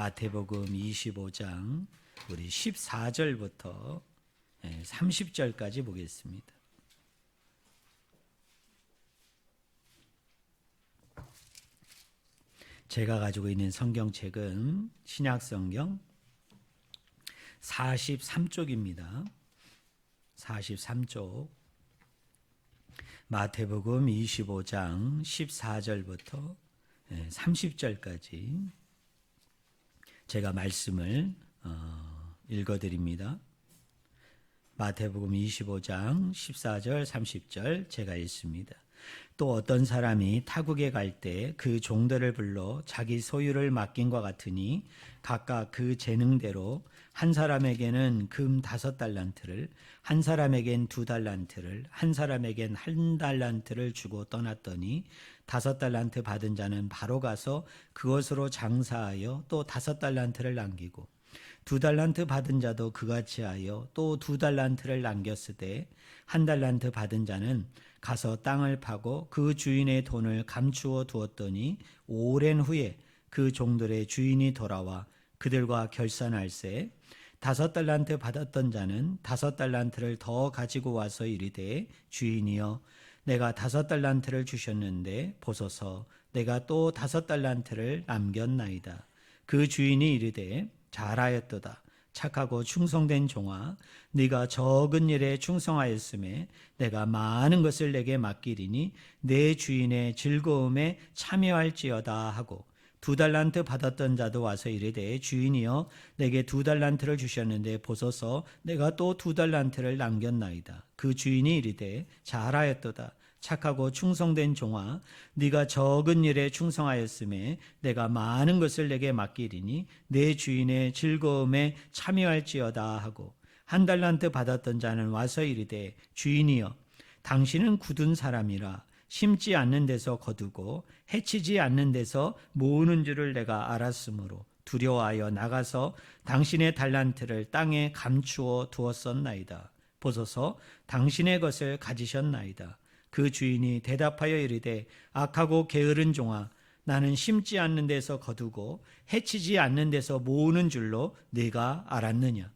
마태복음 25장 우리 14절부터 30절까지 보겠습니다. 제가 가지고 있는 성경책은 신약성경 43쪽입니다. 43쪽 마태복음 25장 14절부터 30절까지 제가 말씀을 읽어드립니다. 마태복음 25장 14절 30절 제가 읽습니다. 또 어떤 사람이 타국에 갈 때 그 종들을 불러 자기 소유를 맡긴과 같으니 각각 그 재능대로 한 사람에게는 금 5달란트를, 한 사람에겐 2달란트를, 한 사람에겐 1달란트를 주고 떠났더니 5달란트 받은 자는 바로 가서 그것으로 장사하여 또 5달란트를 남기고 2달란트 받은 자도 그같이 하여 또 2달란트를 남겼으되 1달란트 받은 자는 가서 땅을 파고 그 주인의 돈을 감추어 두었더니 오랜 후에 그 종들의 주인이 돌아와 그들과 결산할세 5달란트 받았던 자는 5달란트를 더 가지고 와서 이르되 주인이여 내가 5달란트를 주셨는데 보소서 내가 또 5달란트를 남겼나이다. 그 주인이 이르되 잘하였도다. 착하고 충성된 종아 네가 적은 일에 충성하였음에 내가 많은 것을 내게 맡기리니 내 주인의 즐거움에 참여할지어다 하고 2달란트 받았던 자도 와서 이르되 주인이여 내게 2달란트를 주셨는데 보소서 내가 또 2달란트를 남겼나이다. 그 주인이 이르되 잘하였도다. 착하고 충성된 종아 네가 적은 일에 충성하였음에 내가 많은 것을 내게 맡기리니 내 주인의 즐거움에 참여할지어다 하고 1달란트 받았던 자는 와서 이르되 주인이여 당신은 굳은 사람이라 심지 않는 데서 거두고 해치지 않는 데서 모으는 줄을 내가 알았으므로 두려워하여 나가서 당신의 달란트를 땅에 감추어 두었었나이다. 보소서 당신의 것을 가지셨나이다. 그 주인이 대답하여 이르되 악하고 게으른 종아 나는 심지 않는 데서 거두고 해치지 않는 데서 모으는 줄로 네가 알았느냐.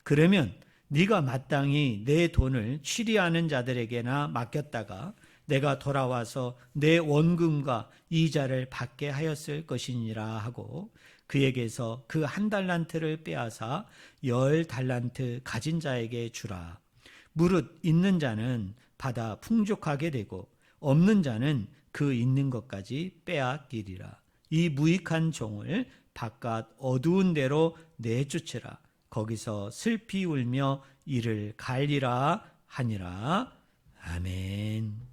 그러면 네가 마땅히 내 돈을 취리하는 자들에게나 맡겼다가 내가 돌아와서 내 원금과 이자를 받게 하였을 것이니라 하고 그에게서 그 1달란트를 빼앗아 10달란트 가진 자에게 주라. 무릇 있는 자는 받아 풍족하게 되고 없는 자는 그 있는 것까지 빼앗기리라. 이 무익한 종을 바깥 어두운 데로 내쫓으라. 거기서 슬피 울며 이를 갈리라 하니라. 아멘.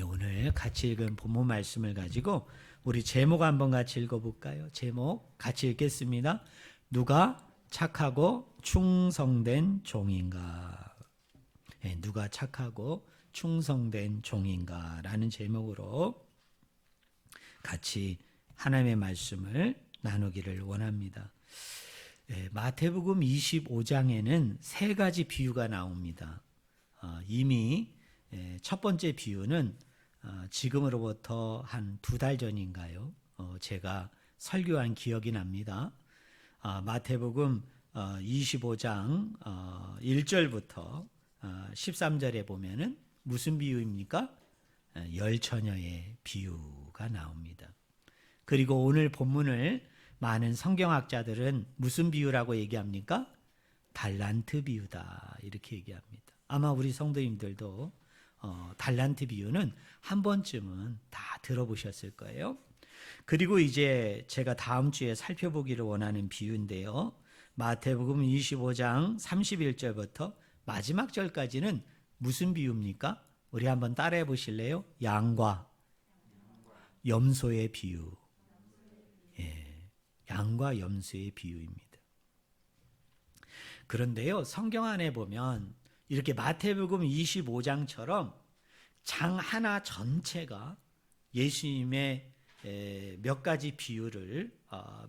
오늘 같이 읽은 본문 말씀을 가지고 우리 제목 한번 같이 읽어볼까요? 제목 같이 읽겠습니다. 누가 착하고 충성된 종인가? 누가 착하고 충성된 종인가? 라는 제목으로 같이 하나님의 말씀을 나누기를 원합니다. 마태복음 25장에는 3가지 비유가 나옵니다. 이미 첫 번째 비유는 지금으로부터 한 2달 전인가요? 제가 설교한 기억이 납니다. 마태복음 25장 1절부터 13절에 보면은 무슨 비유입니까? 열처녀의 비유가 나옵니다. 그리고 오늘 본문을 많은 성경학자들은 무슨 비유라고 얘기합니까? 달란트 비유다 이렇게 얘기합니다. 아마 우리 성도님들도 달란트 비유는 한 번쯤은 다 들어보셨을 거예요. 그리고 이제 제가 다음 주에 살펴보기를 원하는 비유인데요. 마태복음 25장 31절부터 마지막 절까지는 무슨 비유입니까? 우리 한번 따라해 보실래요? 양과 염소의 비유. 양과 염소의 비유입니다. 그런데요, 성경 안에 보면 이렇게 마태복음 25장처럼 장 하나 전체가 예수님의 몇 가지 비유를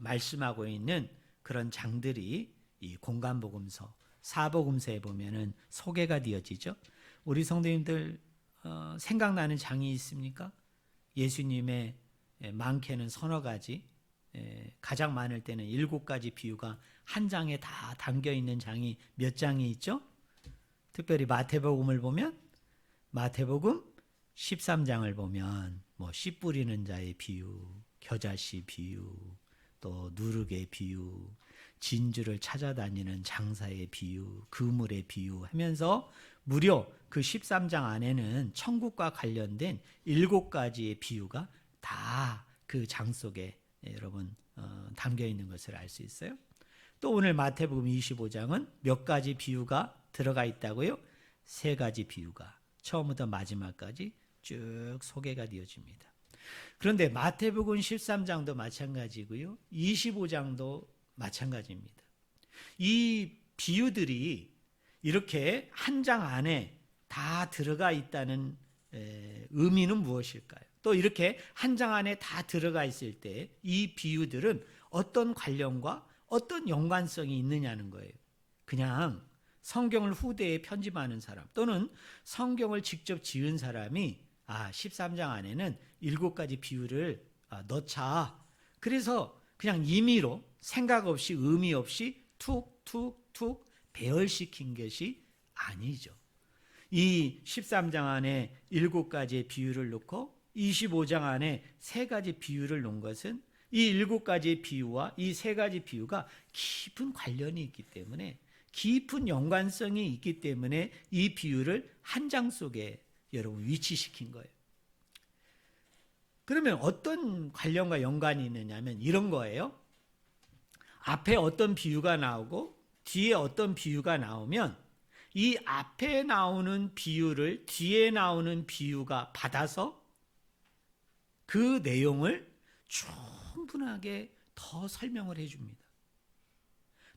말씀하고 있는 그런 장들이 이 공간복음서, 사복음서에 보면은 소개가 되어지죠. 우리 성도님들 생각나는 장이 있습니까? 예수님의 많게는 서너 가지 가장 많을 때는 7가지 비유가 한 장에 다 담겨 있는 장이 몇 장이 있죠? 특별히 마태복음을 보면 마태복음 13장을 보면 씨 뿌리는 자의 비유, 겨자씨 비유, 또 누룩의 비유, 진주를 찾아다니는 장사의 비유, 그물의 비유 하면서 무려 그 13장 안에는 천국과 관련된 7가지의 비유가 다 그 장 속에 여러분 담겨 있는 것을 알 수 있어요. 또 오늘 마태복음 25장은 몇 가지 비유가 들어가 있다고요? 3가지 비유가 처음부터 마지막까지 쭉 소개가 되어집니다. 그런데 마태복음 13장도 마찬가지고요. 25장도 마찬가지입니다. 이 비유들이 이렇게 한 장 안에 다 들어가 있다는 의미는 무엇일까요? 또 이렇게 한 장 안에 다 들어가 있을 때 이 비유들은 어떤 관련과 어떤 연관성이 있느냐는 거예요. 그냥 성경을 후대에 편집하는 사람 또는 성경을 직접 지은 사람이 13장 안에는 7가지 비유를 넣자. 그래서 그냥 임의로 생각 없이 의미 없이 툭툭툭 배열시킨 것이 아니죠. 이 13장 안에 7가지의 비유를 넣고 25장 안에 3가지 비유를 놓은 것은 이 7가지의 비유와 이 3가지 비유가 깊은 관련이 있기 때문에 깊은 연관성이 있기 때문에 이 비유를 한 장 속에 여러분 위치시킨 거예요. 그러면 어떤 관련과 연관이 있느냐면 이런 거예요. 앞에 어떤 비유가 나오고 뒤에 어떤 비유가 나오면 이 앞에 나오는 비유를 뒤에 나오는 비유가 받아서 그 내용을 충분하게 더 설명을 해줍니다.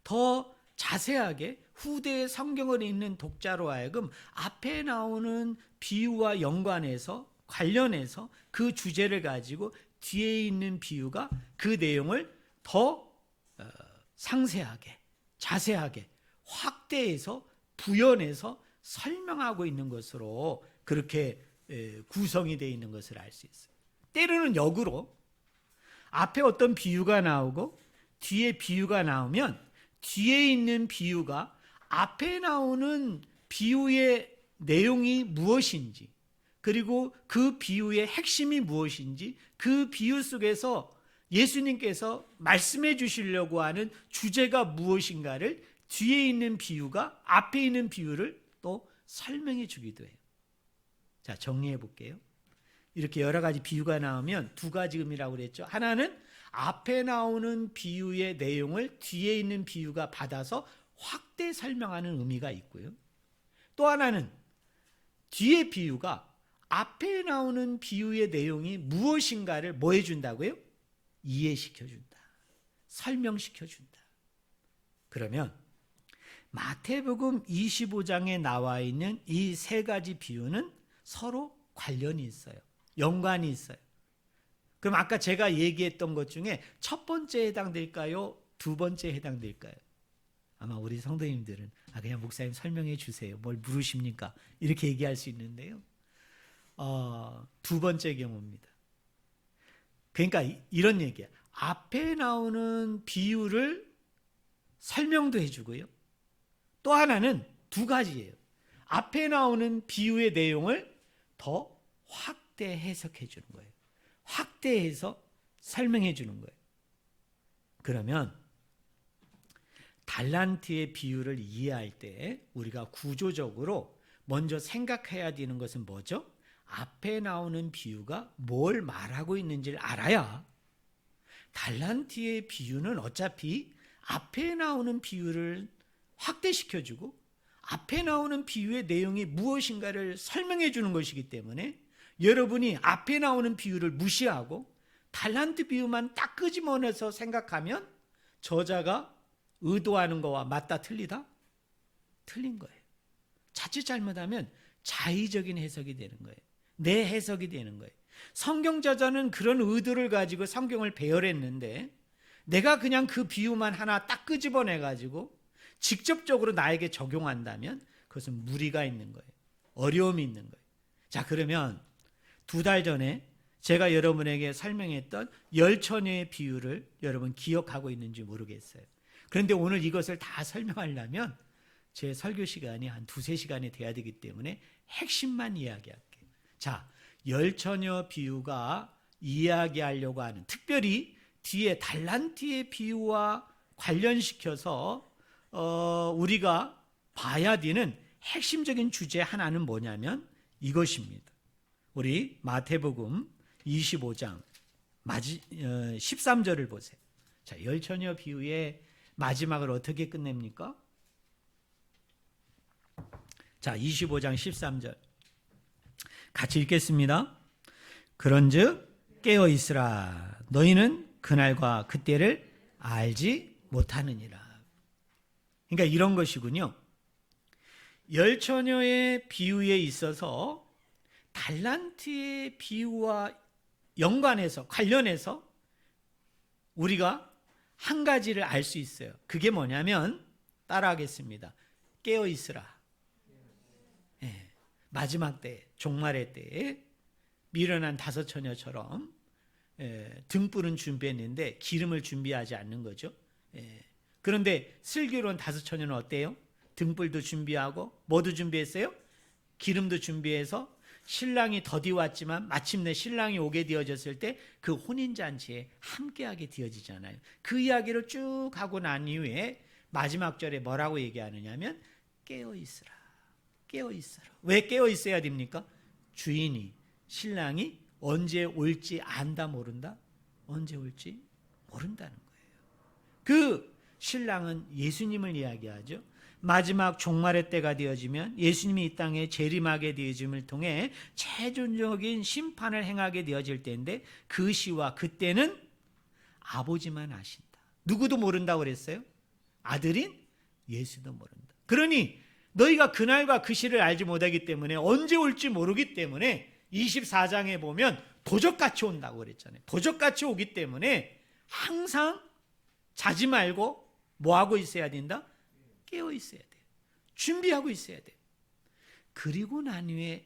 더 자세하게 후대의 성경을 읽는 독자로 하여금 앞에 나오는 비유와 연관해서 관련해서 그 주제를 가지고 뒤에 있는 비유가 그 내용을 더 상세하게 자세하게 확대해서 부연해서 설명하고 있는 것으로 그렇게 구성이 되어 있는 것을 알 수 있어요. 때로는 역으로 앞에 어떤 비유가 나오고 뒤에 비유가 나오면 뒤에 있는 비유가 앞에 나오는 비유의 내용이 무엇인지 그리고 그 비유의 핵심이 무엇인지 그 비유 속에서 예수님께서 말씀해 주시려고 하는 주제가 무엇인가를 뒤에 있는 비유가 앞에 있는 비유를 또 설명해 주기도 해요. 자, 정리해 볼게요. 이렇게 여러 가지 비유가 나오면 2가지 의미라고 그랬죠. 하나는 앞에 나오는 비유의 내용을 뒤에 있는 비유가 받아서 확대 설명하는 의미가 있고요. 또 하나는 뒤에 비유가 앞에 나오는 비유의 내용이 무엇인가를 뭐 해준다고요? 이해시켜준다. 설명시켜준다. 그러면 마태복음 25장에 나와 있는 이 3가지 비유는 서로 관련이 있어요. 연관이 있어요. 그럼 아까 제가 얘기했던 것 중에 첫 번째에 해당될까요? 2번째에 해당될까요? 아마 우리 성도님들은 그냥 목사님 설명해 주세요. 뭘 물으십니까? 이렇게 얘기할 수 있는데요. 2번째 경우입니다. 그러니까 이런 얘기야. 앞에 나오는 비유를 설명도 해주고요. 또 하나는 2가지예요. 앞에 나오는 비유의 내용을 더 확대 해석해 주는 거예요. 확대해서 설명해 주는 거예요. 그러면 달란트의 비유를 이해할 때 우리가 구조적으로 먼저 생각해야 되는 것은 뭐죠? 앞에 나오는 비유가 뭘 말하고 있는지를 알아야 달란트의 비유는 어차피 앞에 나오는 비유를 확대시켜주고 앞에 나오는 비유의 내용이 무엇인가를 설명해 주는 것이기 때문에 여러분이 앞에 나오는 비유를 무시하고 달란트 비유만 딱 끄집어내서 생각하면 저자가 의도하는 거와 맞다 틀리다? 틀린 거예요. 자칫 잘못하면 자의적인 해석이 되는 거예요. 내 해석이 되는 거예요. 성경 저자는 그런 의도를 가지고 성경을 배열했는데 내가 그냥 그 비유만 하나 딱 끄집어내가지고 직접적으로 나에게 적용한다면 그것은 무리가 있는 거예요. 어려움이 있는 거예요. 자, 그러면 2달 전에 제가 여러분에게 설명했던 열처녀의 비유를 여러분 기억하고 있는지 모르겠어요. 그런데 오늘 이것을 다 설명하려면 제 설교 시간이 한 2-3시간이 돼야 되기 때문에 핵심만 이야기할게요. 자, 열처녀 비유가 이야기하려고 하는, 특별히 뒤에 달란트의 비유와 관련시켜서 우리가 봐야 되는 핵심적인 주제 하나는 뭐냐면 이것입니다. 우리 마태복음 25장 13절을 보세요. 자, 열처녀 비유의 마지막을 어떻게 끝냅니까? 자, 25장 13절 같이 읽겠습니다. 그런즉 깨어 있으라. 너희는 그날과 그때를 알지 못하느니라. 그러니까 이런 것이군요. 열처녀의 비유에 있어서 달란트의 비유와 연관해서 관련해서 우리가 한 가지를 알 수 있어요. 그게 뭐냐면 따라하겠습니다. 깨어 있으라. 네, 마지막 때, 종말의 때에 미련한 5 처녀처럼 등불은 준비했는데 기름을 준비하지 않는 거죠. 그런데 슬기로운 5 처녀는 어때요? 등불도 준비하고 뭐도 준비했어요? 기름도 준비해서 신랑이 더디 왔지만 마침내 신랑이 오게 되어졌을 때 그 혼인잔치에 함께하게 되어지잖아요. 그 이야기를 쭉 하고 난 이후에 마지막 절에 뭐라고 얘기하느냐면 깨어있으라. 깨어있어라. 왜 깨어있어야 됩니까? 주인이, 신랑이 언제 올지 안다 모른다? 언제 올지 모른다는 거예요. 그 신랑은 예수님을 이야기하죠. 마지막 종말의 때가 되어지면 예수님이 이 땅에 재림하게 되어짐을 통해 최종적인 심판을 행하게 되어질 때인데 그 시와 그때는 아버지만 아신다. 누구도 모른다고 그랬어요? 아들인 예수도 모른다. 그러니 너희가 그날과 그 시를 알지 못하기 때문에 언제 올지 모르기 때문에 24장에 보면 도적같이 온다고 그랬잖아요. 도적같이 오기 때문에 항상 자지 말고 뭐하고 있어야 된다? 깨어 있어야 돼요. 준비하고 있어야 돼요. 그리고 난 후에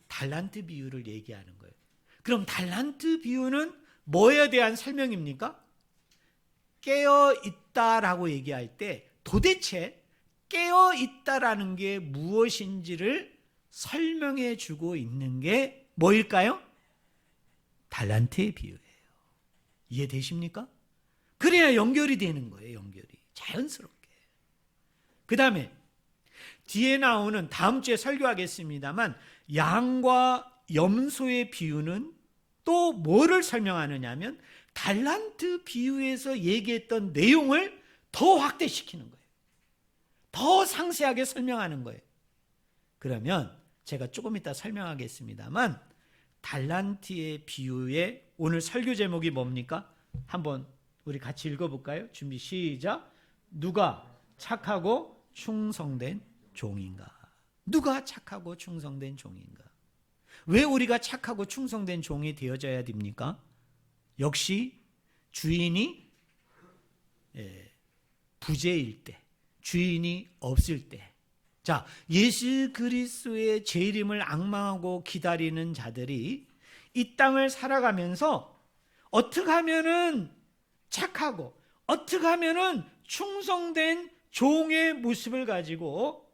달란트 비유를 얘기하는 거예요. 그럼 달란트 비유는 뭐에 대한 설명입니까? 깨어 있다라고 얘기할 때 도대체 깨어 있다라는 게 무엇인지를 설명해 주고 있는 게 뭐일까요? 달란트의 비유예요. 이해되십니까? 그래야 연결이 되는 거예요. 연결이 자연스럽게. 그 다음에 뒤에 나오는 다음 주에 설교하겠습니다만 양과 염소의 비유는 또 뭐를 설명하느냐면 달란트 비유에서 얘기했던 내용을 더 확대시키는 거예요. 더 상세하게 설명하는 거예요. 그러면 제가 조금 이따 설명하겠습니다만 달란트의 비유의 오늘 설교 제목이 뭡니까? 한번 우리 같이 읽어볼까요? 준비 시작. 누가 착하고 충성된 종인가? 누가 착하고 충성된 종인가? 왜 우리가 착하고 충성된 종이 되어져야 됩니까? 역시 주인이 부재일 때, 주인이 없을 때. 자, 예수 그리스도의 재림을 앙망하고 기다리는 자들이 이 땅을 살아가면서 어떻게 하면은 착하고 어떻게 하면은 충성된 종의 모습을 가지고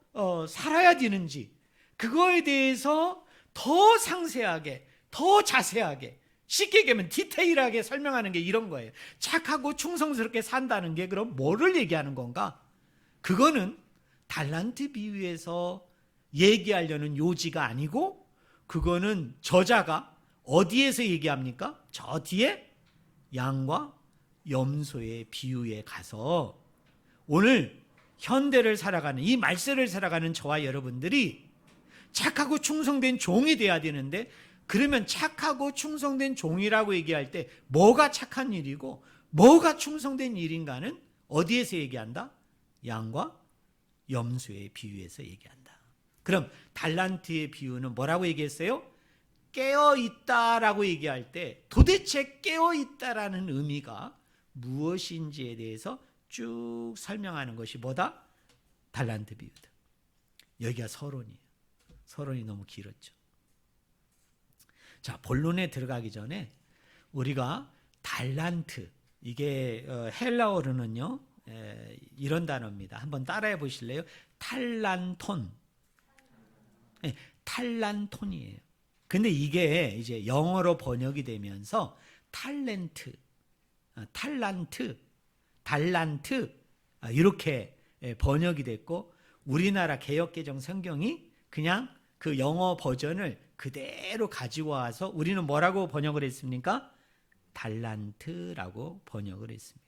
살아야 되는지 그거에 대해서 더 상세하게, 더 자세하게, 쉽게 얘기하면 디테일하게 설명하는 게 이런 거예요. 착하고 충성스럽게 산다는 게 그럼 뭐를 얘기하는 건가? 그거는 달란트 비유에서 얘기하려는 요지가 아니고 그거는 저자가 어디에서 얘기합니까? 저 뒤에 양과 염소의 비유에 가서 오늘 현대를 살아가는 이 말세를 살아가는 저와 여러분들이 착하고 충성된 종이 돼야 되는데 그러면 착하고 충성된 종이라고 얘기할 때 뭐가 착한 일이고 뭐가 충성된 일인가는 어디에서 얘기한다? 양과 염소의 비유에서 얘기한다. 그럼 달란트의 비유는 뭐라고 얘기했어요? 깨어있다라고 얘기할 때 도대체 깨어있다라는 의미가 무엇인지에 대해서 쭉 설명하는 것이 뭐다? 달란트 비유다. 여기가 서론이에요. 서론이 너무 길었죠. 자, 본론에 들어가기 전에 우리가 달란트, 이게 헬라어로는요 이런 단어입니다. 한번 따라해 보실래요? 탈란톤. 네, 탈란톤이에요. 근데 이게 이제 영어로 번역이 되면서 달란트, 달란트 이렇게 번역이 됐고, 우리나라 개역개정 성경이 그냥 그 영어 버전을 그대로 가지고 와서 우리는 뭐라고 번역을 했습니까? 달란트라고 번역을 했습니다.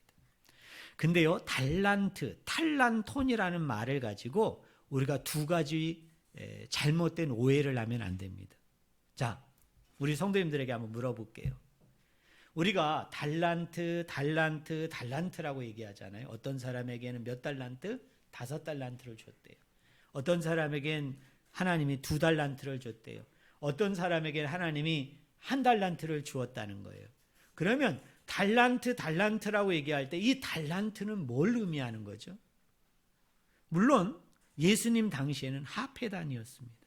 근데요, 달란트, 탈란톤이라는 말을 가지고 우리가 두 가지 잘못된 오해를 하면 안 됩니다. 자, 우리 성도님들에게 한번 물어볼게요. 우리가 달란트라고 얘기하잖아요. 어떤 사람에게는 몇 달란트? 5달란트를 줬대요. 어떤 사람에게는 하나님이 2달란트를 줬대요. 어떤 사람에게는 하나님이 1달란트를 주었다는 거예요. 그러면 달란트라고 얘기할 때 이 달란트는 뭘 의미하는 거죠? 물론 예수님 당시에는 하페단이었습니다.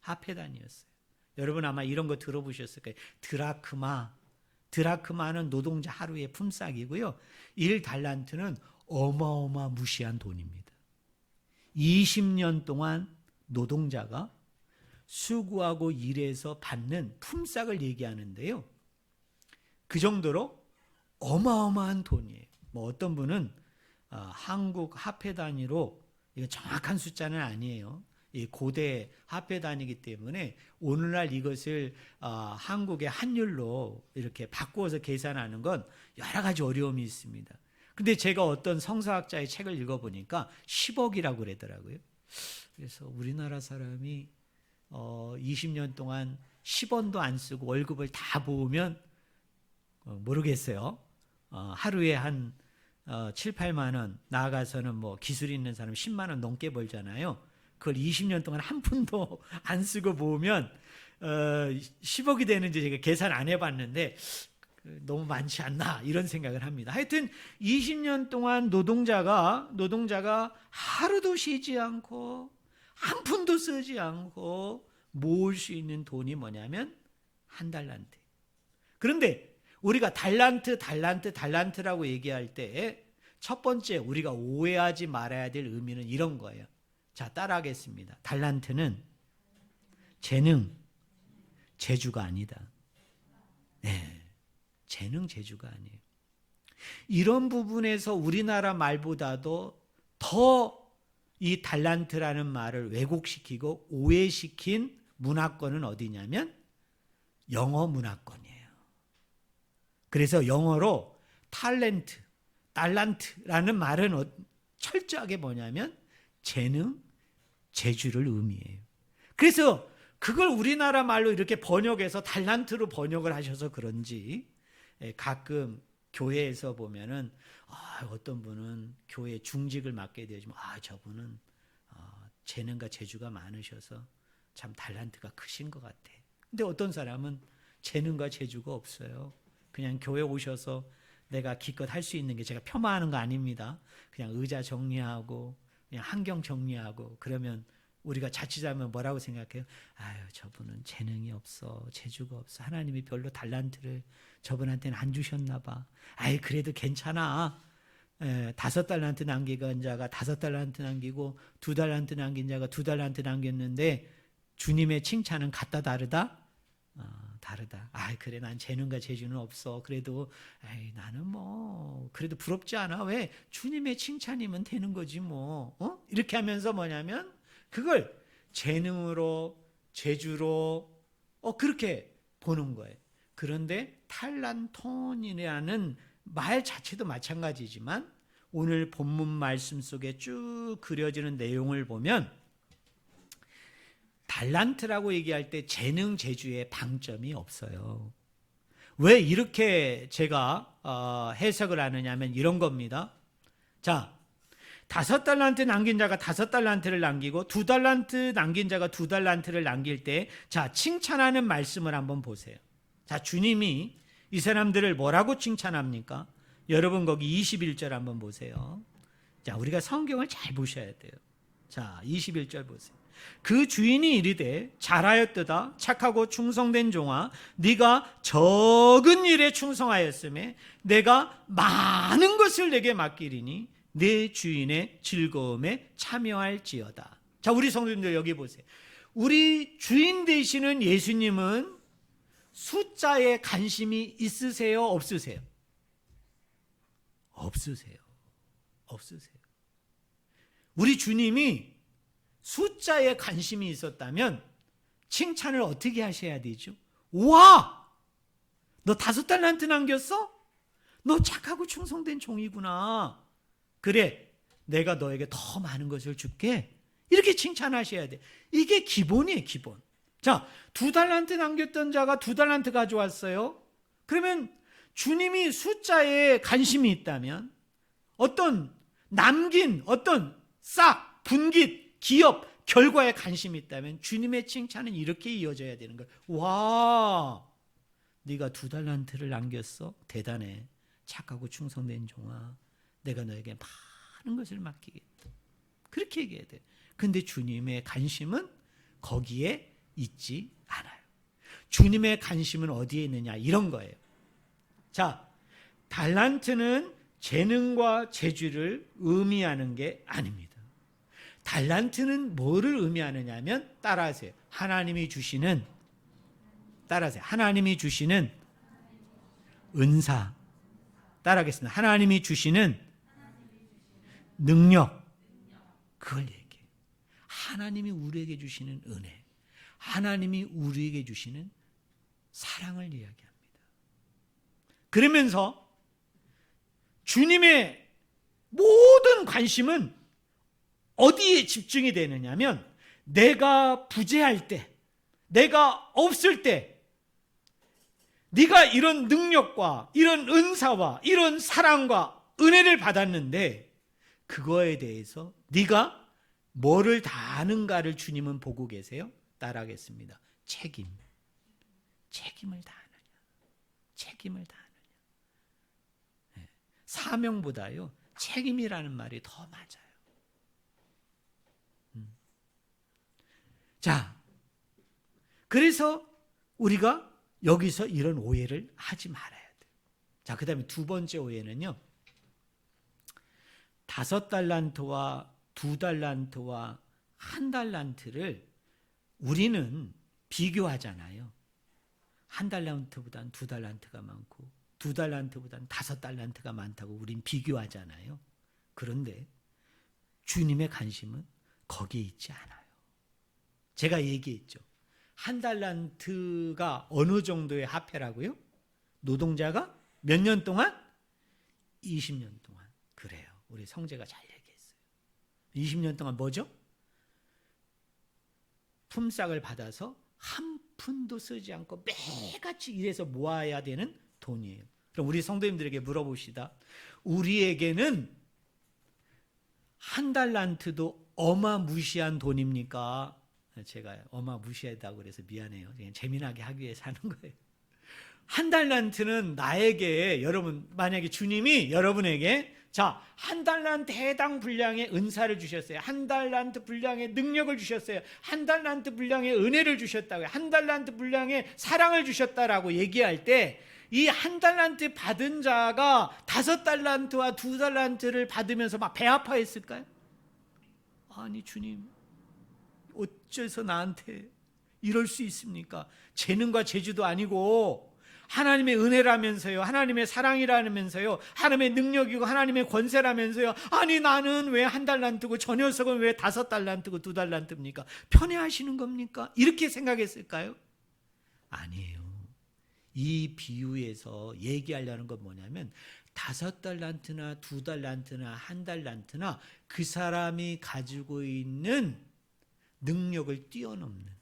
하페단이었어요. 여러분 아마 이런 거 들어보셨을 거예요. 드라크마는 노동자 하루의 품삯이고요. 1달란트는 어마어마무시한 돈입니다. 20년 동안 노동자가 수고하고 일해서 받는 품삯을 얘기하는데요. 그 정도로 어마어마한 돈이에요. 뭐 어떤 분은 한국 화폐 단위로, 이거 정확한 숫자는 아니에요. 이 고대 화폐 단위이기 때문에 오늘날 이것을 한국의 환율로 이렇게 바꾸어서 계산하는 건 여러 가지 어려움이 있습니다. 근데 제가 어떤 성서학자의 책을 읽어보니까 10억이라고 그러더라고요. 그래서 우리나라 사람이 20년 동안 10원도 안 쓰고 월급을 다 모으면 모르겠어요. 하루에 한 7, 8만 원, 나아가서는 뭐 기술 있는 사람 10만 원 넘게 벌잖아요. 그걸 20년 동안 한 푼도 안 쓰고 모으면 10억이 되는지 제가 계산 안 해봤는데 너무 많지 않나 이런 생각을 합니다. 하여튼 20년 동안 노동자가 하루도 쉬지 않고 한 푼도 쓰지 않고 모을 수 있는 돈이 뭐냐면 1달란트. 그런데 우리가 달란트라고 얘기할 때 첫 번째 우리가 오해하지 말아야 될 의미는 이런 거예요. 자, 따라하겠습니다. 달란트는 재능, 재주가 아니다. 네, 재능, 재주가 아니에요. 이런 부분에서 우리나라 말보다도 더 이 달란트라는 말을 왜곡시키고 오해시킨 문화권은 어디냐면 영어 문화권이에요. 그래서 영어로 달란트라는 말은 철저하게 뭐냐면 재능, 재주를 의미해요. 그래서 그걸 우리나라 말로 이렇게 번역해서 달란트로 번역을 하셔서 그런지 가끔 교회에서 보면은 어떤 분은 교회 중직을 맡게 되지만 저분은 재능과 재주가 많으셔서 참 달란트가 크신 것 같아. 근데 어떤 사람은 재능과 재주가 없어요. 그냥 교회 오셔서 내가 기껏 할 수 있는 게, 제가 폄하하는 거 아닙니다. 그냥 의자 정리하고 그냥 환경 정리하고 그러면 우리가 자칫하면 뭐라고 생각해요? 저분은 재능이 없어, 재주가 없어. 하나님이 별로 달란트를 저분한테는 안 주셨나 봐. 그래도 괜찮아. 5달란트 남긴 자가 5달란트 남기고 2달란트 남긴 자가 2달란트 남겼는데 주님의 칭찬은 같다 다르다? 다르다. 그래, 난 재능과 재주는 없어. 그래도 나는 뭐 그래도 부럽지 않아. 왜? 주님의 칭찬이면 되는 거지 뭐. 이렇게 하면서 뭐냐면 그걸 재능으로, 재주로 그렇게 보는 거예요. 그런데 탈란톤이라는 말 자체도 마찬가지지만 오늘 본문 말씀 속에 쭉 그려지는 내용을 보면 달란트라고 얘기할 때 재능, 재주에 방점이 없어요. 왜 이렇게 제가 해석을 하느냐면 이런 겁니다. 자, 5달란트 남긴 자가 5달란트를 남기고 2달란트 남긴 자가 2달란트를 남길 때, 자, 칭찬하는 말씀을 한번 보세요. 자, 주님이 이 사람들을 뭐라고 칭찬합니까? 여러분 거기 21절 한번 보세요. 자, 우리가 성경을 잘 보셔야 돼요. 자, 21절 보세요. 그 주인이 이르되 잘하였도다 착하고 충성된 종아 네가 적은 일에 충성하였음에 내가 많은 것을 내게 맡기리니 내 주인의 즐거움에 참여할지어다. 자, 우리 성도님들 여기 보세요. 우리 주인 되시는 예수님은 숫자에 관심이 있으세요? 없으세요? 없으세요. 없으세요. 우리 주님이 숫자에 관심이 있었다면 칭찬을 어떻게 하셔야 되죠? 와! 너 5달란트 남겼어? 너 착하고 충성된 종이구나. 그래, 내가 너에게 더 많은 것을 줄게. 이렇게 칭찬하셔야 돼. 이게 기본이에요, 기본. 자, 2달란트 남겼던 자가 2달란트 가져왔어요. 그러면 주님이 숫자에 관심이 있다면 어떤 남긴 어떤 싹, 분깃, 기업, 결과에 관심이 있다면 주님의 칭찬은 이렇게 이어져야 되는 거예요. 와, 네가 2달란트를 남겼어? 대단해. 착하고 충성된 종아, 내가 너에게 많은 것을 맡기겠다. 그렇게 얘기해야 돼. 근데 주님의 관심은 거기에 있지 않아요. 주님의 관심은 어디에 있느냐, 이런 거예요. 자, 달란트는 재능과 재주를 의미하는 게 아닙니다. 달란트는 뭐를 의미하느냐 하면, 따라하세요. 하나님이 주시는, 따라하세요. 하나님이 주시는 은사. 따라하겠습니다. 하나님이 주시는 능력. 그걸 얘기해요. 하나님이 우리에게 주시는 은혜, 하나님이 우리에게 주시는 사랑을 이야기합니다. 그러면서 주님의 모든 관심은 어디에 집중이 되느냐면, 내가 부재할 때, 내가 없을 때, 네가 이런 능력과 이런 은사와 이런 사랑과 은혜를 받았는데 그거에 대해서 네가 뭐를 다하는가를 주님은 보고 계세요. 따라하겠습니다. 책임을 다하느냐, 책임을 다하느냐. 네. 사명보다요 책임이라는 말이 더 맞아요. 자, 그래서 우리가 여기서 이런 오해를 하지 말아야 돼요. 자, 그 다음에 두 번째 오해는요, 5달란트와 2달란트와 1달란트를 우리는 비교하잖아요. 1달란트보다는 2달란트가 많고 2달란트보다는 5달란트가 많다고 우린 비교하잖아요. 그런데 주님의 관심은 거기에 있지 않아요. 제가 얘기했죠. 1달란트가 어느 정도의 화폐라고요? 노동자가 몇 년 동안? 20년 동안. 그래요. 우리 성재가 잘 얘기했어요. 20년 동안 뭐죠? 품삯을 받아서 한 푼도 쓰지 않고 매일같이 일해서 모아야 되는 돈이에요. 그럼 우리 성도님들에게 물어봅시다. 우리에게는 1달란트도 어마무시한 돈입니까? 제가 어마무시하다고 그래서 미안해요. 그냥 재미나게 하기 위해서 하는 거예요. 1달란트는 나에게, 여러분 만약에 주님이 여러분에게 자, 1달란트 해당 분량의 은사를 주셨어요. 1달란트 분량의 능력을 주셨어요. 1달란트 분량의 은혜를 주셨다고요. 1달란트 분량의 사랑을 주셨다라고 얘기할 때 이 1달란트 받은 자가 5달란트와 2달란트를 받으면서 막 배 아파했을까요? 아니 주님, 어째서 나한테 이럴 수 있습니까? 재능과 재주도 아니고 하나님의 은혜라면서요, 하나님의 사랑이라면서요, 하나님의 능력이고 하나님의 권세라면서요, 아니 나는 왜 1달란트고 저 녀석은 왜 5달란트고 2달란트입니까? 편애하시는 겁니까? 이렇게 생각했을까요? 아니에요. 이 비유에서 얘기하려는 건 뭐냐면 5달란트나 2달란트나 1달란트나 그 사람이 가지고 있는 능력을 뛰어넘는,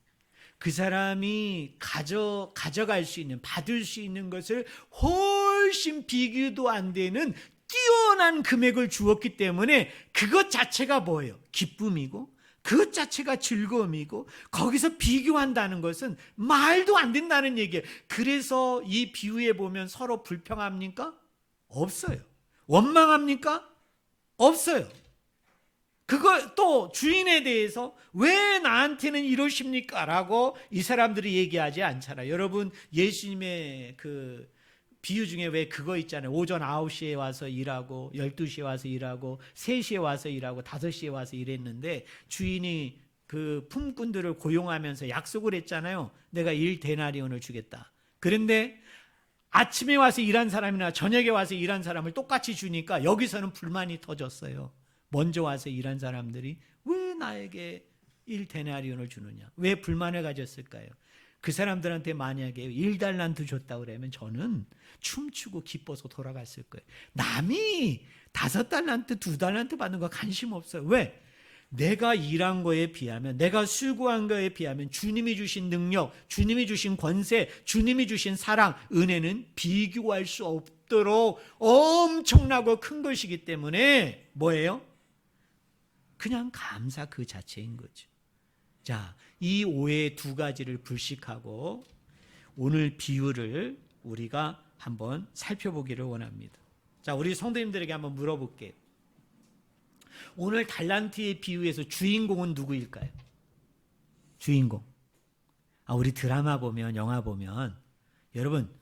그 사람이 가져갈 수 있는, 받을 수 있는 것을 훨씬 비교도 안 되는 뛰어난 금액을 주었기 때문에 그것 자체가 뭐예요? 기쁨이고 그것 자체가 즐거움이고, 거기서 비교한다는 것은 말도 안 된다는 얘기예요. 그래서 이 비유에 보면 서로 불평합니까? 없어요. 원망합니까? 없어요. 그거 또 주인에 대해서 왜 나한테는 이러십니까? 라고 이 사람들이 얘기하지 않잖아요. 여러분, 예수님의 그 비유 중에 왜 그거 있잖아요. 오전 9시에 와서 일하고 12시에 와서 일하고 3시에 와서 일하고 5시에 와서 일했는데 주인이 그 품꾼들을 고용하면서 약속을 했잖아요. 내가 1데나리온을 주겠다. 그런데 아침에 와서 일한 사람이나 저녁에 와서 일한 사람을 똑같이 주니까 여기서는 불만이 터졌어요. 먼저 와서 일한 사람들이 왜 나에게 1데나리온을 주느냐? 왜 불만을 가졌을까요? 그 사람들한테 만약에 1달란트 줬다고 그러면 저는 춤추고 기뻐서 돌아갔을 거예요. 남이 5달란트, 2달란트 받는 거 관심 없어요. 왜? 내가 일한 거에 비하면, 내가 수고한 거에 비하면 주님이 주신 능력, 주님이 주신 권세, 주님이 주신 사랑, 은혜는 비교할 수 없도록 엄청나고 큰 것이기 때문에 뭐예요? 그냥 감사 그 자체인 거죠. 자, 이 오해의 두 가지를 불식하고 오늘 비유를 우리가 한번 살펴보기를 원합니다. 자, 우리 성도님들에게 한번 물어볼게요. 오늘 달란트의 비유에서 주인공은 누구일까요? 주인공. 우리 드라마 보면, 영화 보면 여러분,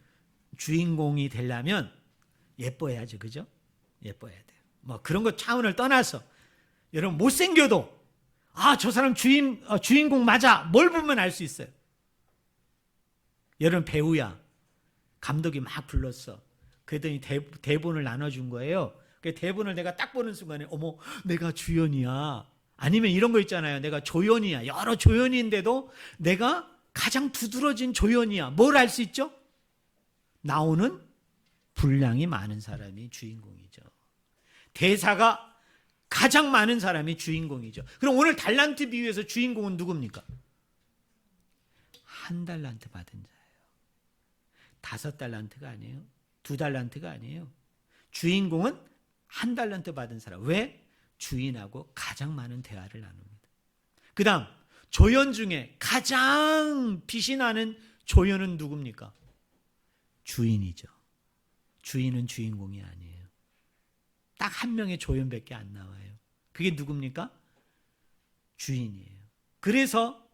주인공이 되려면 예뻐야죠. 그죠? 예뻐야 돼요. 뭐 그런 거 차원을 떠나서 여러분, 못생겨도 저 사람 주인공 맞아. 뭘 보면 알 수 있어요. 여러분, 배우야. 감독이 막 불렀어. 그랬더니 대본을 나눠준 거예요. 그 대본을 내가 딱 보는 순간에 어머, 내가 주연이야. 아니면 이런 거 있잖아요. 내가 조연이야. 여러 조연인데도 내가 가장 두드러진 조연이야. 뭘 알 수 있죠? 나오는 분량이 많은 사람이 주인공이죠. 대사가 가장 많은 사람이 주인공이죠. 그럼 오늘 달란트 비유에서 주인공은 누굽니까? 1달란트 받은 자예요. 5달란트가 아니에요. 2달란트가 아니에요. 주인공은 1달란트 받은 사람. 왜? 주인하고 가장 많은 대화를 나눕니다. 그 다음, 조연 중에 가장 빛이 나는 조연은 누굽니까? 주인이죠. 주인은 주인공이 아니에요. 딱 한 명의 조연밖에 안 나와요. 그게 누굽니까? 주인이에요. 그래서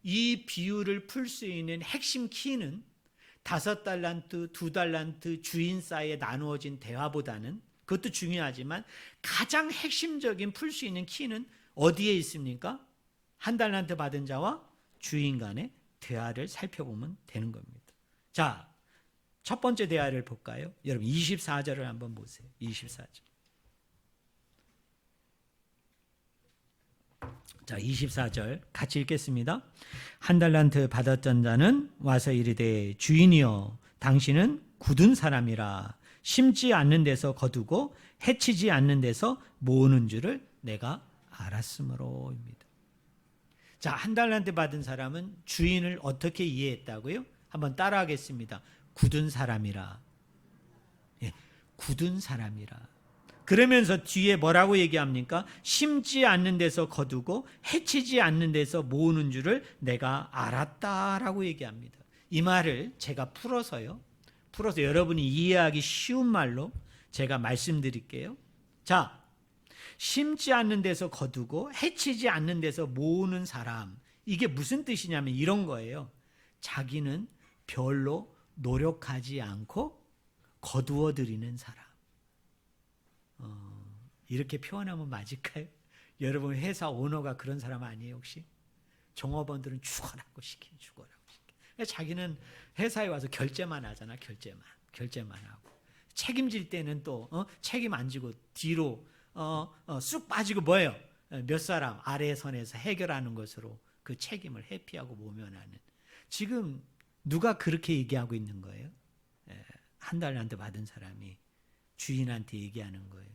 이 비유를 풀 수 있는 핵심 키는 5달란트, 2달란트 주인 사이에 나누어진 대화보다는, 그것도 중요하지만 가장 핵심적인 풀 수 있는 키는 어디에 있습니까? 1달란트 받은 자와 주인 간의 대화를 살펴보면 되는 겁니다. 자, 첫 번째 대화를 볼까요? 여러분 24절을 한번 보세요. 24절. 자, 24절 같이 읽겠습니다. 1달란트 받았던 자는 와서 이르되 주인이여 당신은 굳은 사람이라 심지 않는 데서 거두고 해치지 않는 데서 모으는 줄을 내가 알았으므로입니다. 자, 1달란트 받은 사람은 주인을 어떻게 이해했다고요? 한번 따라하겠습니다. 굳은 사람이라. 예, 굳은 사람이라. 그러면서 뒤에 뭐라고 얘기합니까? 심지 않는 데서 거두고 해치지 않는 데서 모으는 줄을 내가 알았다라고 얘기합니다. 이 말을 제가 풀어서 여러분이 이해하기 쉬운 말로 제가 말씀드릴게요. 자, 심지 않는 데서 거두고 해치지 않는 데서 모으는 사람, 이게 무슨 뜻이냐면 이런 거예요. 자기는 별로 노력하지 않고 거두어 드리는 사람. 이렇게 표현하면 맞을까요? 여러분 회사 오너가 그런 사람 아니에요 혹시? 종업원들은 죽어라고 시키고 죽어라고 시키고. 자기는 회사에 와서 결제만 하잖아. 결제만 하고. 책임질 때는 또 책임 안 지고 뒤로 쑥 빠지고 뭐예요? 몇 사람 아래 선에서 해결하는 것으로 그 책임을 회피하고 모면하는. 지금 누가 그렇게 얘기하고 있는 거예요? 1달란트 받은 사람이 주인한테 얘기하는 거예요.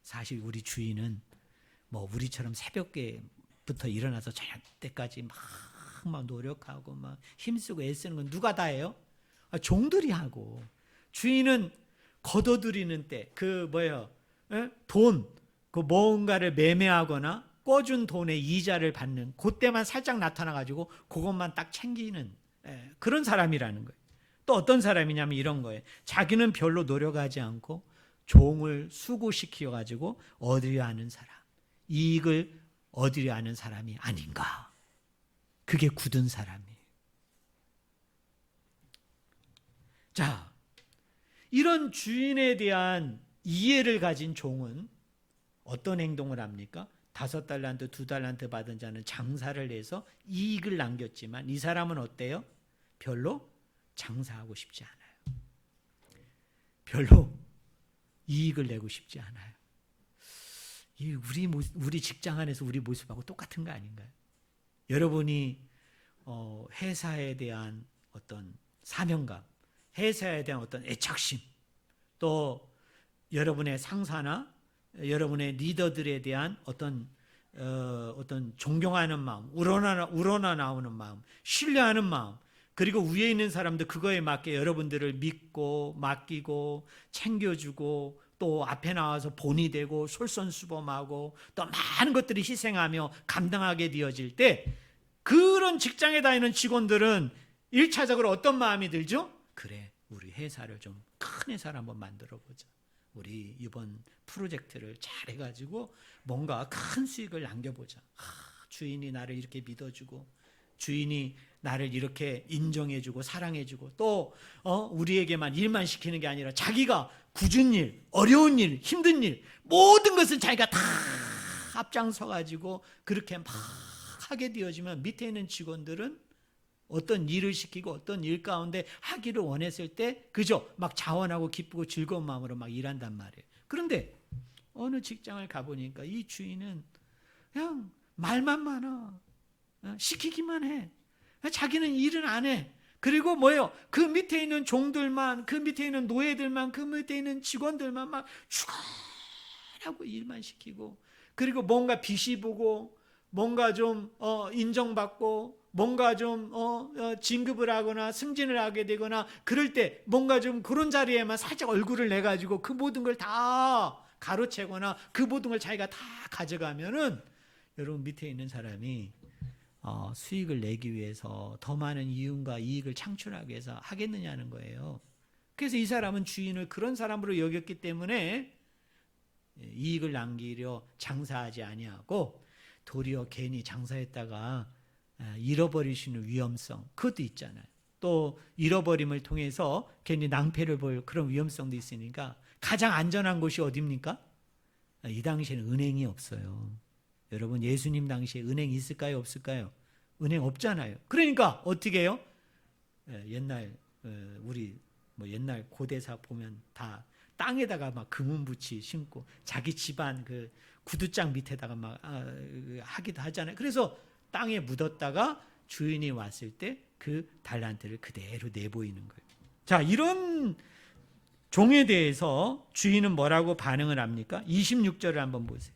사실 우리 주인은 뭐 우리처럼 새벽에부터 일어나서 저녁 때까지 막 노력하고 막 힘쓰고 애쓰는 건 누가 다 해요? 종들이 하고. 주인은 거둬들이는 때 돈, 그 뭔가를 매매하거나 꿔준 돈의 이자를 받는 그때만 살짝 나타나가지고 그것만 딱 챙기는 그런 사람이라는 거예요. 또 어떤 사람이냐면 이런 거예요. 자기는 별로 노력하지 않고 종을 수고시켜가지고 얻으려 하는 사람. 이익을 얻으려 하는 사람이 아닌가. 그게 굳은 사람이에요. 자, 이런 주인에 대한 이해를 가진 종은 어떤 행동을 합니까? 5달란트, 2달란트 받은 자는 장사를 해서 이익을 남겼지만 이 사람은 어때요? 별로 장사하고 싶지 않아요. 별로 이익을 내고 싶지 않아요. 우리 직장 안에서 우리 모습하고 똑같은 거 아닌가요? 여러분이 회사에 대한 어떤 사명감, 회사에 대한 어떤 애착심, 또 여러분의 상사나 여러분의 리더들에 대한 어떤 존경하는 마음, 우러나 나오는 마음, 신뢰하는 마음, 그리고 위에 있는 사람들 그거에 맞게 여러분들을 믿고 맡기고 챙겨주고 또 앞에 나와서 본이 되고 솔선수범하고 또 많은 것들이 희생하며 감당하게 되어질 때 그런 직장에 다니는 직원들은 1차적으로 어떤 마음이 들죠? 그래, 우리 회사를 좀 큰 회사를 한번 만들어 보자. 우리 이번 프로젝트를 잘 해가지고 뭔가 큰 수익을 남겨보자. 주인이 나를 이렇게 믿어주고 주인이 나를 이렇게 인정해주고 사랑해주고 또 우리에게만 일만 시키는 게 아니라 자기가 굳은 일, 어려운 일, 힘든 일 모든 것을 자기가 다 앞장서가지고 그렇게 막 하게 되어지면 밑에 있는 직원들은 어떤 일을 시키고 어떤 일 가운데 하기를 원했을 때 그저 막 자원하고 기쁘고 즐거운 마음으로 막 일한단 말이에요. 그런데 어느 직장을 가보니까 이 주인은 그냥 말만 많아. 시키기만 해. 자기는 일은 안 해. 그리고 뭐예요? 그 밑에 있는 종들만, 그 밑에 있는 노예들만, 그 밑에 있는 직원들만 막 죽어라고 일만 시키고 그리고 뭔가 빛이 보고 뭔가 좀 인정받고 뭔가 좀 진급을 하거나 승진을 하게 되거나 그럴 때 뭔가 좀 그런 자리에만 살짝 얼굴을 내가지고 그 모든 걸 다 가로채거나 그 모든 걸 자기가 다 가져가면은 여러분 밑에 있는 사람이 수익을 내기 위해서 더 많은 이윤과 이익을 창출하기 위해서 하겠느냐는 거예요. 그래서 이 사람은 주인을 그런 사람으로 여겼기 때문에 이익을 남기려 장사하지 아니하고 도리어 괜히 장사했다가 잃어버리시는 위험성 그것도 있잖아요. 또 잃어버림을 통해서 괜히 낭패를 볼 그런 위험성도 있으니까 가장 안전한 곳이 어디입니까? 이 당시에는 은행이 없어요. 여러분 예수님 당시에 은행이 있을까요? 없을까요? 은행 없잖아요. 그러니까 어떻게 해요? 옛날 우리 옛날 고대사 보면 다 땅에다가 막 금은부치 심고 자기 집안 그 구두장 밑에다가 막 하기도 하잖아요. 그래서 땅에 묻었다가 주인이 왔을 때 그 달란트를 그대로 내보이는 거예요. 자, 이런 종에 대해서 주인은 뭐라고 반응을 합니까? 26절을 한번 보세요.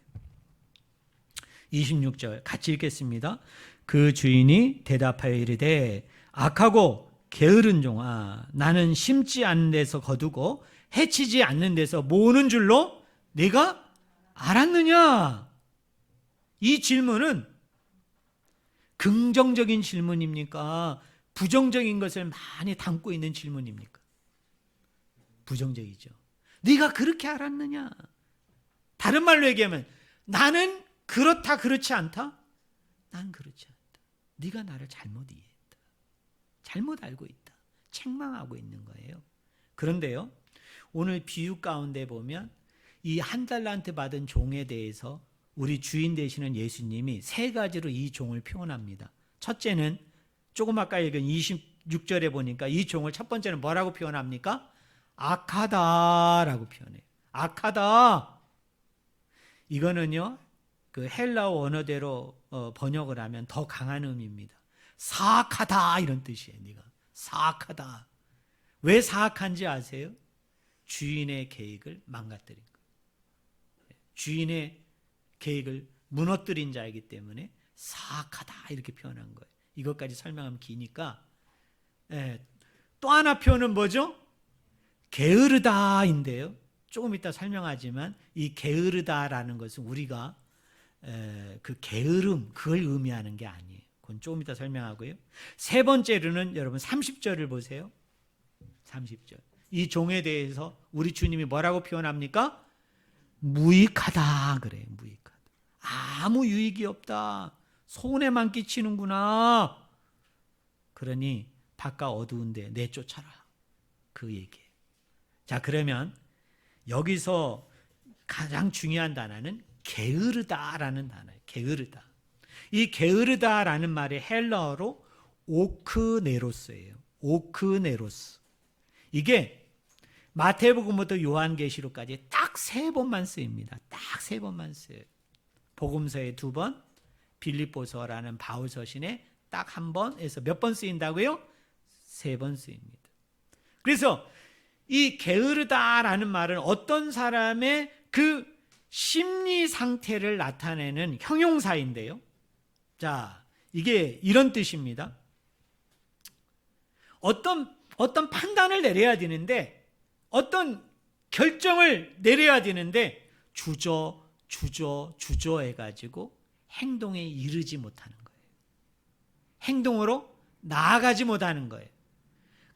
26절 같이 읽겠습니다. 그 주인이 대답하여 이르되 악하고 게으른 종아, 나는 심지 않는 데서 거두고 해치지 않는 데서 모으는 줄로 네가 알았느냐? 이 질문은 긍정적인 질문입니까? 부정적인 것을 많이 담고 있는 질문입니까? 부정적이죠. 네가 그렇게 알았느냐? 다른 말로 얘기하면 나는 그렇다 그렇지 않다? 난 그렇지 않다. 네가 나를 잘못 이해했다. 잘못 알고 있다. 책망하고 있는 거예요. 그런데요, 오늘 비유 가운데 보면 이 1달란트 받은 종에 대해서 우리 주인 되시는 예수님이 3가지로 이 종을 표현합니다. 첫째는 조금 아까 읽은 26절에 보니까 이 종을 첫 번째는 뭐라고 표현합니까? 악하다라고 표현해요. 악하다. 이거는요, 그 헬라어 원어대로 번역을 하면 더 강한 의미입니다. 사악하다 이런 뜻이에요. 네가 사악하다. 왜 사악한지 아세요? 주인의 계획을 망가뜨린 거예요. 주인의 계획을 무너뜨린 자이기 때문에 사악하다 이렇게 표현한 거예요. 이것까지 설명하면 기니까 또 하나 표현은 뭐죠? 게으르다인데요. 조금 이따 설명하지만 이 게으르다라는 것은 우리가 그 게으름 그걸 의미하는 게 아니에요. 그건 조금 이따 설명하고요. 3번째로는 여러분 30절을 보세요. 30절. 이 종에 대해서 우리 주님이 뭐라고 표현합니까? 무익하다 그래요. 무익하다. 아무 유익이 없다. 손해만 끼치는구나. 그러니 바깥 어두운데 내쫓아라. 그 얘기예요. 자, 그러면 여기서 가장 중요한 단어는 게으르다라는 단어예요. 게으르다. 이 게으르다라는 말이 헬라어로 오크네로스예요. 오크네로스. 이게 마태복음부터 요한계시록까지 딱 3번만 쓰입니다. 딱 3번만 써요. 복음서에 2번, 빌립보서라는 바울 서신에 딱 1번에서 몇 번 쓰인다고요? 3번 쓰입니다. 그래서 이 게으르다라는 말은 어떤 사람의 그 심리 상태를 나타내는 형용사인데요. 자, 이게 이런 뜻입니다. 어떤 판단을 내려야 되는데, 어떤 결정을 내려야 되는데 주저해가지고 행동에 이르지 못하는 거예요. 행동으로 나아가지 못하는 거예요.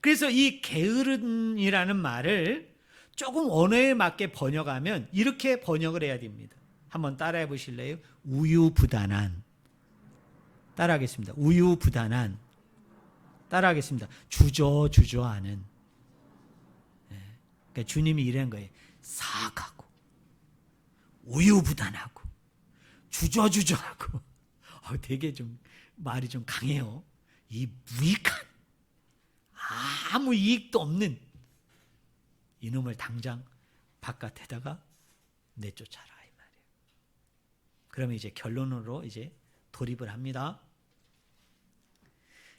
그래서 이 게으름이라는 말을 조금 언어에 맞게 번역하면 이렇게 번역을 해야 됩니다. 한번 따라해 보실래요? 우유부단한. 따라하겠습니다. 우유부단한. 따라하겠습니다. 주저하는. 그러니까 주님이 이런 거예요. 사악하고 우유부단하고 주저하고 되게 좀 말이 좀 강해요. 이 무익한, 아무 이익도 없는 이놈을 당장 바깥에다가 내쫓아라 이 말이에요. 그러면 이제 결론으로 이제 돌입을 합니다.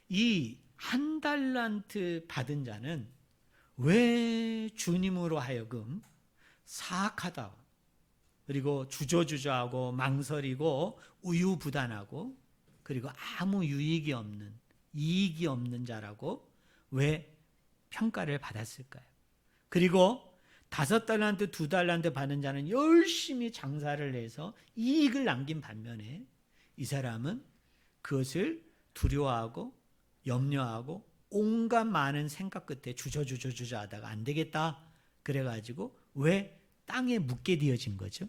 이 1달란트 받은 자는 왜 주님으로 하여금 사악하다, 그리고 주저하고 망설이고 우유부단하고 그리고 아무 유익이 없는, 이익이 없는 자라고 왜 평가를 받았을까요? 그리고 5달란트, 2달란트 받은 자는 열심히 장사를 해서 이익을 남긴 반면에 이 사람은 그것을 두려워하고 염려하고 온갖 많은 생각 끝에 주저하다가 안 되겠다 그래가지고 왜 땅에 묻게 되어진 거죠?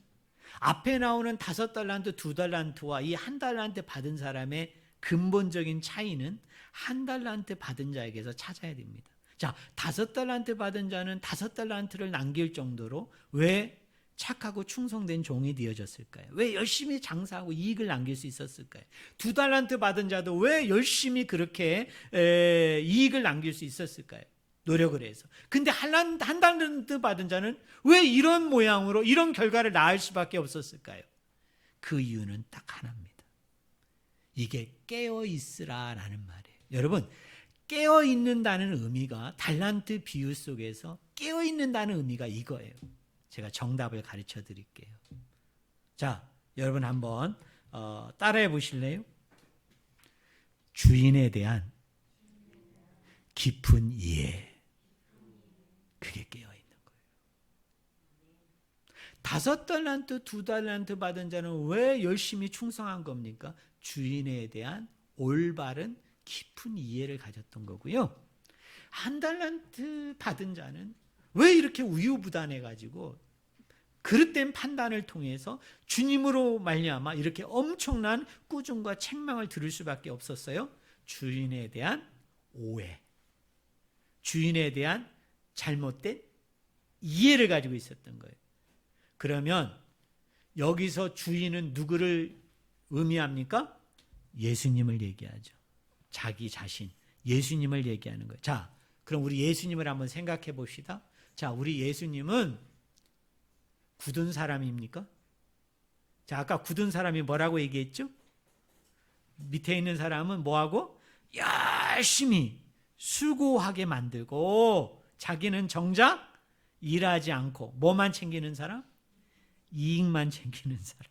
앞에 나오는 5달란트, 2달란트와 이 1달란트 받은 사람의 근본적인 차이는 1달란트 받은 자에게서 찾아야 됩니다. 자, 5달란트 받은 자는 5달란트를 남길 정도로 왜 착하고 충성된 종이 되어졌을까요? 왜 열심히 장사하고 이익을 남길 수 있었을까요? 2달란트 받은 자도 왜 열심히 그렇게 이익을 남길 수 있었을까요? 노력을 해서. 근데 1달란트 받은 자는 왜 이런 모양으로 이런 결과를 낳을 수밖에 없었을까요? 그 이유는 딱 하나입니다. 이게 깨어 있으라라는 말이에요. 여러분, 깨어 있는다는 의미가 달란트 비유 속에서 깨어 있는다는 의미가 이거예요. 제가 정답을 가르쳐 드릴게요. 자, 여러분 한번 따라해 보실래요? 주인에 대한 깊은 이해. 그게 깨어 있는 거예요. 5달란트, 2달란트 받은 자는 왜 열심히 충성한 겁니까? 주인에 대한 올바른 깊은 이해를 가졌던 거고요. 1달란트 받은 자는 왜 이렇게 우유부단해가지고 그릇된 판단을 통해서 주님으로 말미암아 이렇게 엄청난 꾸중과 책망을 들을 수밖에 없었어요? 주인에 대한 오해, 주인에 대한 잘못된 이해를 가지고 있었던 거예요. 그러면 여기서 주인은 누구를 의미합니까? 예수님을 얘기하죠. 자기 자신, 예수님을 얘기하는 거예요. 자, 그럼 우리 예수님을 한번 생각해 봅시다. 자, 우리 예수님은 굳은 사람입니까? 자, 아까 굳은 사람이 뭐라고 얘기했죠? 밑에 있는 사람은 뭐하고? 열심히 수고하게 만들고 자기는 정작 일하지 않고 뭐만 챙기는 사람? 이익만 챙기는 사람.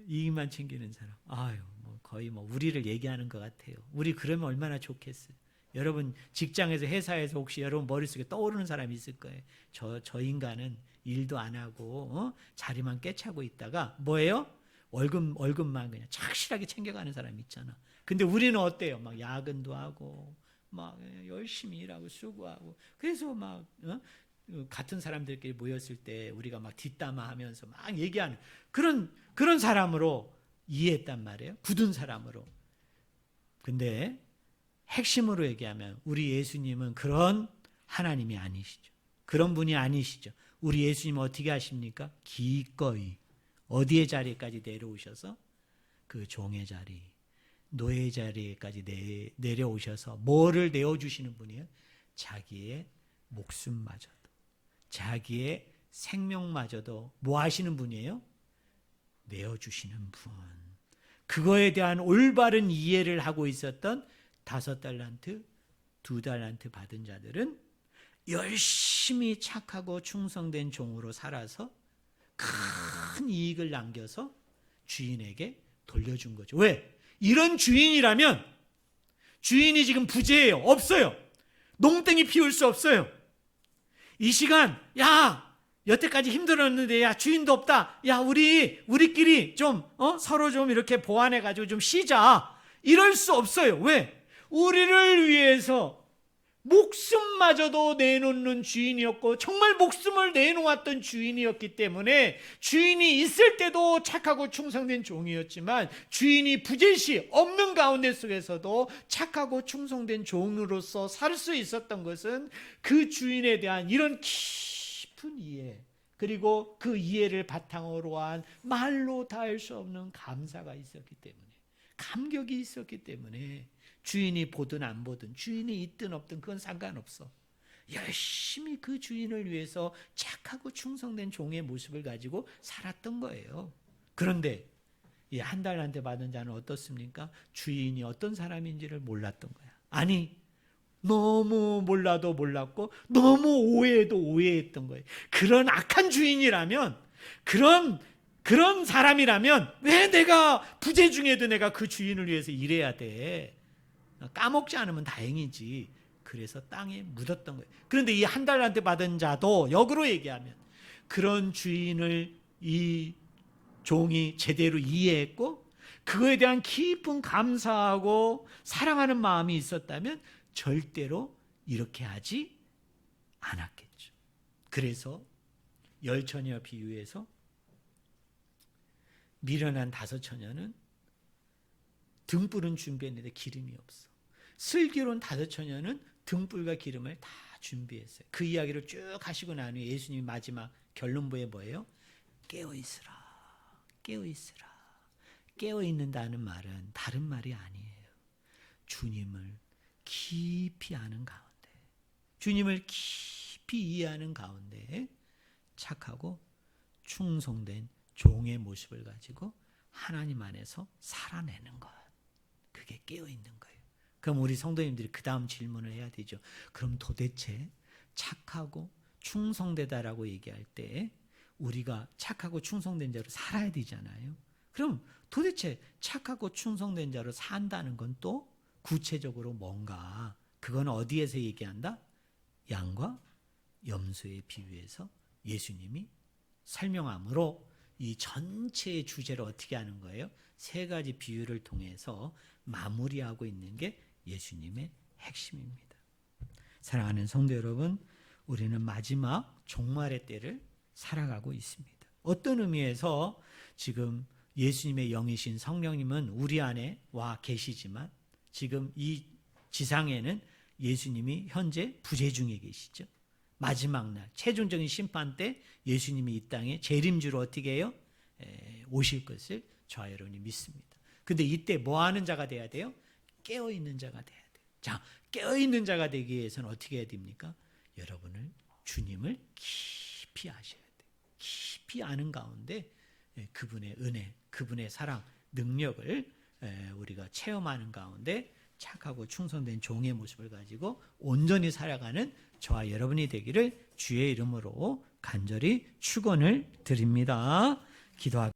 이익만 챙기는 사람. 아유, 거의 우리를 얘기하는 것 같아요. 우리 그러면 얼마나 좋겠어요. 여러분 직장에서 회사에서 혹시 여러분 머릿속에 떠오르는 사람이 있을 거예요. 저 인간은 일도 안 하고 자리만 꿰차고 있다가 뭐예요? 월급만 그냥 착실하게 챙겨가는 사람이 있잖아. 근데 우리는 어때요? 막 야근도 하고 막 열심히 일하고 수고하고 그래서 막 같은 사람들끼리 모였을 때 우리가 막 뒷담화하면서 막 얘기하는 그런 사람으로 이해했단 말이에요. 굳은 사람으로. 근데 핵심으로 얘기하면 우리 예수님은 그런 하나님이 아니시죠. 그런 분이 아니시죠. 우리 예수님은 어떻게 하십니까? 기꺼이 어디의 자리까지 내려오셔서 그 종의 자리, 노예의 자리까지 내려오셔서 뭐를 내어주시는 분이에요? 자기의 목숨마저도, 자기의 생명마저도 뭐 하시는 분이에요? 내어주시는 분. 그거에 대한 올바른 이해를 하고 있었던 5달란트, 2달란트 받은 자들은 열심히 착하고 충성된 종으로 살아서 큰 이익을 남겨서 주인에게 돌려준 거죠. 왜? 이런 주인이라면 주인이 지금 부재예요. 없어요. 농땡이 피울 수 없어요. 이 시간 야 여태까지 힘들었는데 야 주인도 없다. 야 우리끼리 좀 서로 좀 이렇게 보완해가지고 좀 쉬자. 이럴 수 없어요. 왜? 우리를 위해서 목숨마저도 내놓는 주인이었고 정말 목숨을 내놓았던 주인이었기 때문에 주인이 있을 때도 착하고 충성된 종이었지만 주인이 부재시 없는 가운데 속에서도 착하고 충성된 종으로서 살 수 있었던 것은 그 주인에 대한 이런 깊은 이해, 그리고 그 이해를 바탕으로 한 말로 다 할 수 없는 감사가 있었기 때문에, 감격이 있었기 때문에 주인이 보든 안 보든, 주인이 있든 없든 그건 상관없어. 열심히 그 주인을 위해서 착하고 충성된 종의 모습을 가지고 살았던 거예요. 그런데 이 1달란트 받은 자는 어떻습니까? 주인이 어떤 사람인지를 몰랐던 거야. 아니, 너무 몰라도 몰랐고 너무 오해해도 오해했던 거예요. 그런 악한 주인이라면, 그런 사람이라면 왜 내가 부재 중에도 내가 그 주인을 위해서 일해야 돼? 까먹지 않으면 다행이지. 그래서 땅에 묻었던 거예요. 그런데 이 1달란트 받은 자도 역으로 얘기하면 그런 주인을 이 종이 제대로 이해했고 그거에 대한 깊은 감사하고 사랑하는 마음이 있었다면 절대로 이렇게 하지 않았겠죠. 그래서 열처녀 비유에서 미련한 5처녀는 등불은 준비했는데 기름이 없어. 슬기로운 5처녀는 등불과 기름을 다 준비했어요. 그 이야기를 쭉 하시고 난 후에 예수님이 마지막 결론부에 뭐예요? 깨어있으라, 깨어있으라. 깨어있는다는 말은 다른 말이 아니에요. 주님을 깊이 아는 가운데, 주님을 깊이 이해하는 가운데 착하고 충성된 종의 모습을 가지고 하나님 안에서 살아내는 것, 그게 깨어있는 거예요. 그럼 우리 성도님들이 그 다음 질문을 해야 되죠. 그럼 도대체 착하고 충성되다라고 얘기할 때 우리가 착하고 충성된 자로 살아야 되잖아요. 그럼 도대체 착하고 충성된 자로 산다는 건 또 구체적으로 뭔가, 그건 어디에서 얘기한다? 양과 염소의 비유에서 예수님이 설명함으로 이 전체의 주제를 어떻게 하는 거예요? 3가지 비유를 통해서 마무리하고 있는 게 예수님의 핵심입니다. 사랑하는 성도 여러분, 우리는 마지막 종말의 때를 살아가고 있습니다. 어떤 의미에서 지금 예수님의 영이신 성령님은 우리 안에 와 계시지만 지금 이 지상에는 예수님이 현재 부재 중에 계시죠. 마지막 날 최종적인 심판 때 예수님이 이 땅에 재림주로 어떻게 해요? 오실 것을 저와 여러분이 믿습니다. 근데 이때 뭐 하는 자가 돼야 돼요? 깨어있는 자가 돼야 돼요. 자, 깨어있는 자가 되기 위해서는 어떻게 해야 됩니까? 여러분을, 주님을 깊이 아셔야 돼요. 깊이 아는 가운데 그분의 은혜, 그분의 사랑, 능력을 우리가 체험하는 가운데 착하고 충성된 종의 모습을 가지고 온전히 살아가는 저와 여러분이 되기를 주의 이름으로 간절히 축원을 드립니다. 기도하겠습니다.